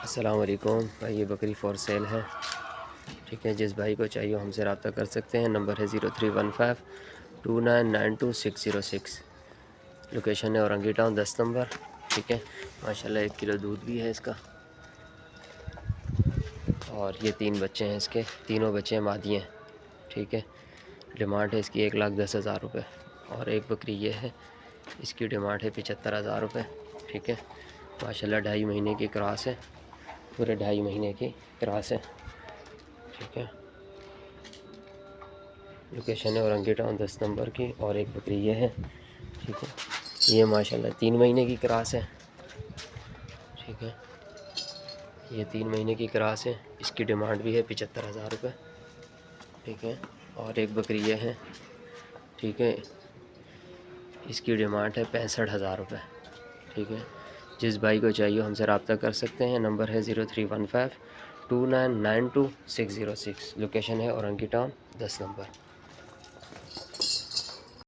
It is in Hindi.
अस्सलाम वालेकुम भाई, ये बकरी फॉर सेल है। ठीक है, जिस भाई को चाहिए हमसे रब्ता कर सकते हैं। नंबर है 03152992 606। लोकेशन है औरंगी टाउन 10 नंबर। ठीक है, माशाल्लाह 1 किलो दूध भी है इसका। और ये 3 बच्चे हैं इसके, तीनों बच्चे मादी हैं। ठीक है, डिमांड है इसकी 1,10,000 रुपये। और एक बकरी ये है, इसकी डिमांड है 75,000 रुपये। ठीक है, माशाल्लाह 2.5 महीने की क्रॉस है, पूरे 2.5 महीने की क्रॉस है। ठीक है, लोकेशन है औरंगी टाउन 10 नंबर की। और एक बकरी ये है। ठीक है, ये माशाल्लाह 3 महीने की क्रॉस है। ठीक है, ये 3 महीने की क्रॉस है, इसकी डिमांड भी है 75,000 रुपये। ठीक है, और एक बकरी ये है। ठीक है, इसकी डिमांड है 65,000 रुपये। ठीक है, जिस भाई को चाहिए हमसे रब्ता कर सकते हैं। नंबर है 03152992 606। लोकेशन है औरंगी टाउन 10 नंबर।